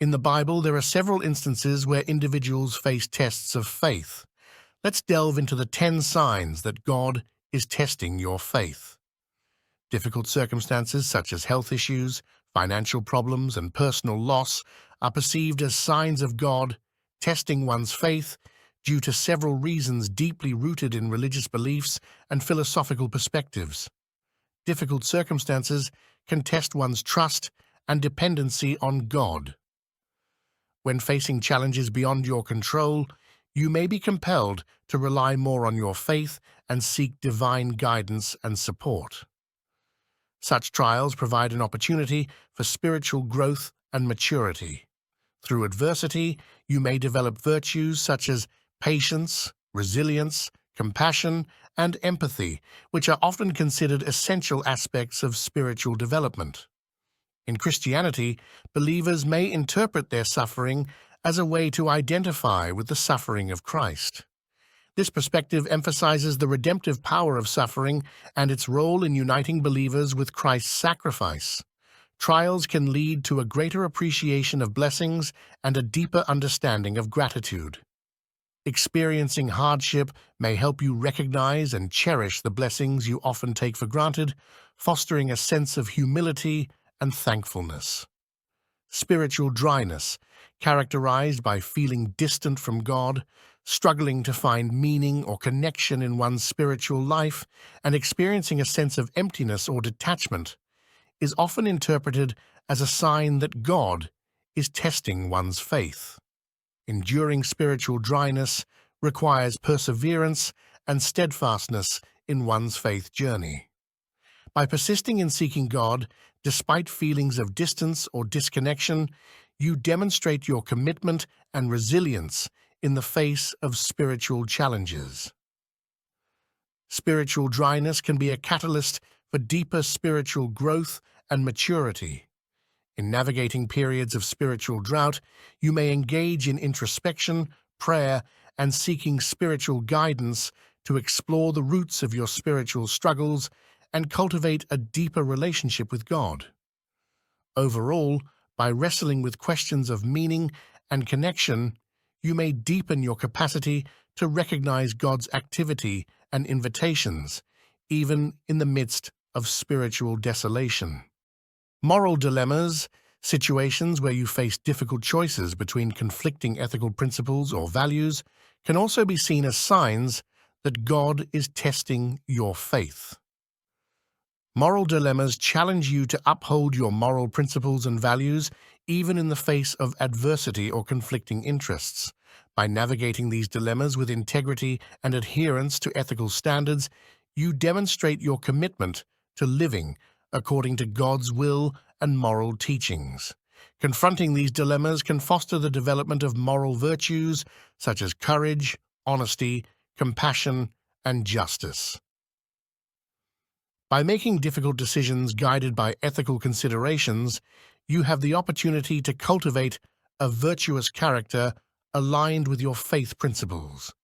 In the Bible, there are several instances where individuals face tests of faith. Let's delve into the 10 signs that God is testing your faith. Difficult circumstances such as health issues, financial problems, and personal loss are perceived as signs of God testing one's faith due to several reasons deeply rooted in religious beliefs and philosophical perspectives. Difficult circumstances can test one's trust and dependency on God. When facing challenges beyond your control, you may be compelled to rely more on your faith and seek divine guidance and support. Such trials provide an opportunity for spiritual growth and maturity. Through adversity, you may develop virtues such as patience, resilience, compassion, and empathy, which are often considered essential aspects of spiritual development. In Christianity, believers may interpret their suffering as a way to identify with the suffering of Christ. This perspective emphasizes the redemptive power of suffering and its role in uniting believers with Christ's sacrifice. Trials can lead to a greater appreciation of blessings and a deeper understanding of gratitude. Experiencing hardship may help you recognize and cherish the blessings you often take for granted, fostering a sense of humility and thankfulness. Spiritual dryness, characterized by feeling distant from God, struggling to find meaning or connection in one's spiritual life, and experiencing a sense of emptiness or detachment, is often interpreted as a sign that God is testing one's faith. Enduring spiritual dryness requires perseverance and steadfastness in one's faith journey. By persisting in seeking God, despite feelings of distance or disconnection, you demonstrate your commitment and resilience in the face of spiritual challenges. Spiritual dryness can be a catalyst for deeper spiritual growth and maturity. In navigating periods of spiritual drought, you may engage in introspection, prayer, and seeking spiritual guidance to explore the roots of your spiritual struggles and cultivate a deeper relationship with God. Overall, by wrestling with questions of meaning and connection, you may deepen your capacity to recognize God's activity and invitations, even in the midst of spiritual desolation. Moral dilemmas, situations where you face difficult choices between conflicting ethical principles or values, can also be seen as signs that God is testing your faith. Moral dilemmas challenge you to uphold your moral principles and values even in the face of adversity or conflicting interests. By navigating these dilemmas with integrity and adherence to ethical standards, you demonstrate your commitment to living according to God's will and moral teachings. Confronting these dilemmas can foster the development of moral virtues such as courage, honesty, compassion, and justice. By making difficult decisions guided by ethical considerations, you have the opportunity to cultivate a virtuous character aligned with your faith principles.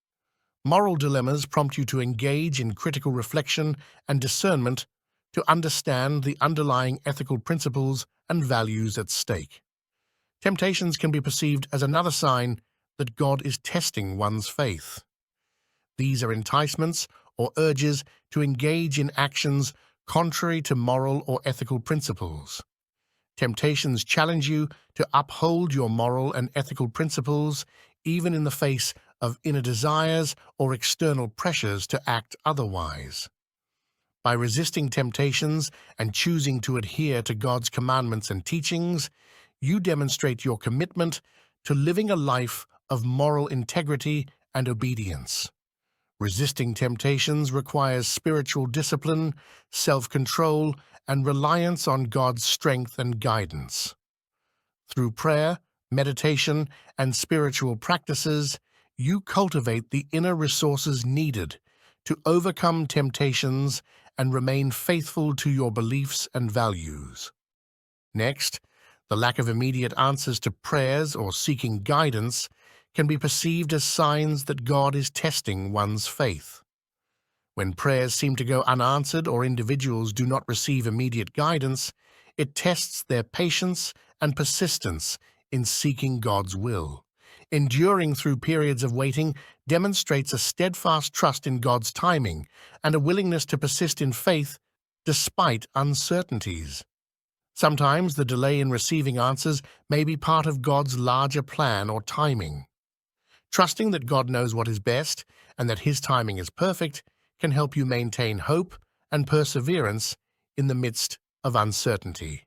Moral dilemmas prompt you to engage in critical reflection and discernment to understand the underlying ethical principles and values at stake. Temptations can be perceived as another sign that God is testing one's faith. These are enticements or urges to engage in actions contrary to moral or ethical principles. Temptations challenge you to uphold your moral and ethical principles even in the face of inner desires or external pressures to act otherwise. By resisting temptations and choosing to adhere to God's commandments and teachings, you demonstrate your commitment to living a life of moral integrity and obedience. Resisting temptations requires spiritual discipline, self-control, and reliance on God's strength and guidance. Through prayer, meditation, and spiritual practices, you cultivate the inner resources needed to overcome temptations and remain faithful to your beliefs and values. Next, the lack of immediate answers to prayers or seeking guidance can be perceived as signs that God is testing one's faith. When prayers seem to go unanswered or individuals do not receive immediate guidance, it tests their patience and persistence in seeking God's will. Enduring through periods of waiting demonstrates a steadfast trust in God's timing and a willingness to persist in faith despite uncertainties. Sometimes the delay in receiving answers may be part of God's larger plan or timing. Trusting that God knows what is best and that His timing is perfect can help you maintain hope and perseverance in the midst of uncertainty.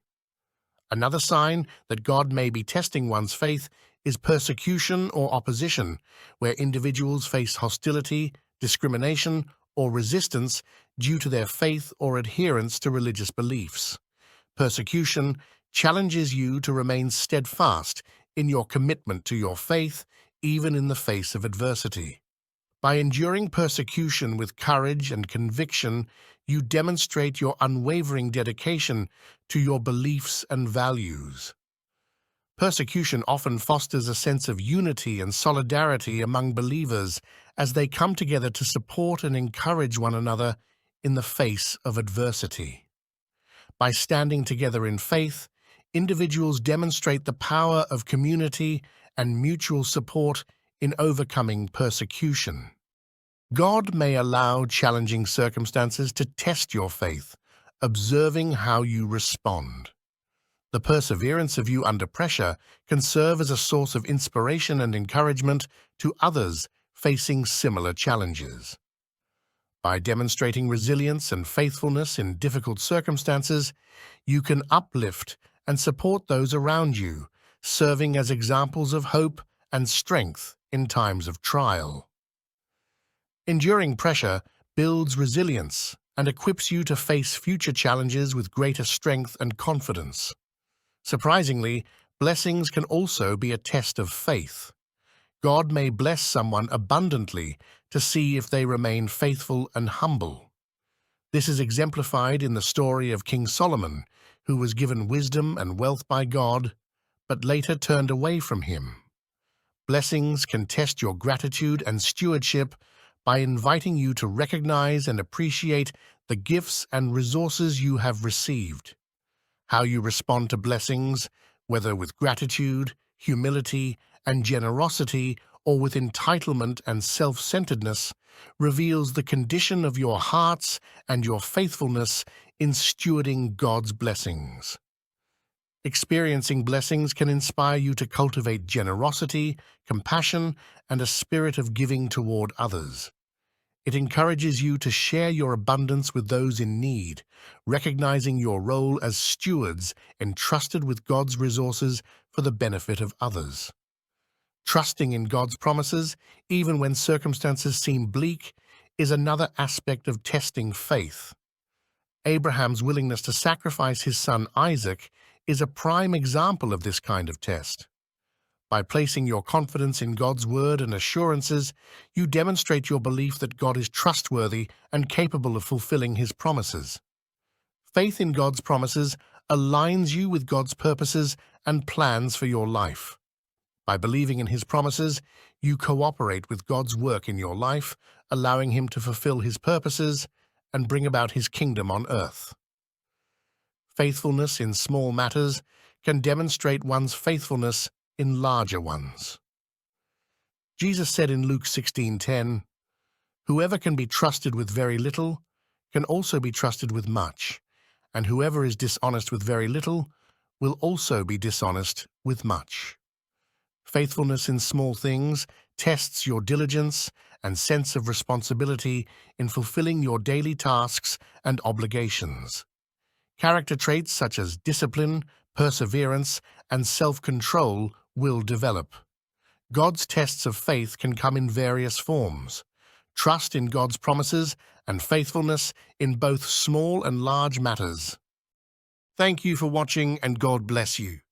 Another sign that God may be testing one's faith is persecution or opposition, where individuals face hostility, discrimination, or resistance due to their faith or adherence to religious beliefs. Persecution challenges you to remain steadfast in your commitment to your faith, even in the face of adversity. By enduring persecution with courage and conviction, you demonstrate your unwavering dedication to your beliefs and values. Persecution often fosters a sense of unity and solidarity among believers as they come together to support and encourage one another in the face of adversity. By standing together in faith, individuals demonstrate the power of community and mutual support in overcoming persecution. God may allow challenging circumstances to test your faith, observing how you respond. The perseverance of you under pressure can serve as a source of inspiration and encouragement to others facing similar challenges. By demonstrating resilience and faithfulness in difficult circumstances, you can uplift and support those around you, serving as examples of hope and strength in times of trial. Enduring pressure builds resilience and equips you to face future challenges with greater strength and confidence. Surprisingly, blessings can also be a test of faith. God may bless someone abundantly to see if they remain faithful and humble. This is exemplified in the story of King Solomon, who was given wisdom and wealth by God, but later turned away from Him. Blessings can test your gratitude and stewardship by inviting you to recognize and appreciate the gifts and resources you have received. How you respond to blessings, whether with gratitude, humility, and generosity, or with entitlement and self-centeredness, reveals the condition of your hearts and your faithfulness in stewarding God's blessings. Experiencing blessings can inspire you to cultivate generosity, compassion, and a spirit of giving toward others. It encourages you to share your abundance with those in need, recognizing your role as stewards entrusted with God's resources for the benefit of others. Trusting in God's promises, even when circumstances seem bleak, is another aspect of testing faith. Abraham's willingness to sacrifice his son Isaac is a prime example of this kind of test. By placing your confidence in God's word and assurances, you demonstrate your belief that God is trustworthy and capable of fulfilling His promises. Faith in God's promises aligns you with God's purposes and plans for your life. By believing in His promises, you cooperate with God's work in your life, allowing Him to fulfill His purposes and bring about His kingdom on earth. Faithfulness in small matters can demonstrate one's faithfulness in larger ones. Jesus said in Luke 16:10, "Whoever can be trusted with very little can also be trusted with much, and whoever is dishonest with very little will also be dishonest with much." Faithfulness in small things tests your diligence and sense of responsibility in fulfilling your daily tasks and obligations. Character traits such as discipline, perseverance, and self-control will develop. God's tests of faith can come in various forms. Trust in God's promises and faithfulness in both small and large matters. Thank you for watching, and God bless you.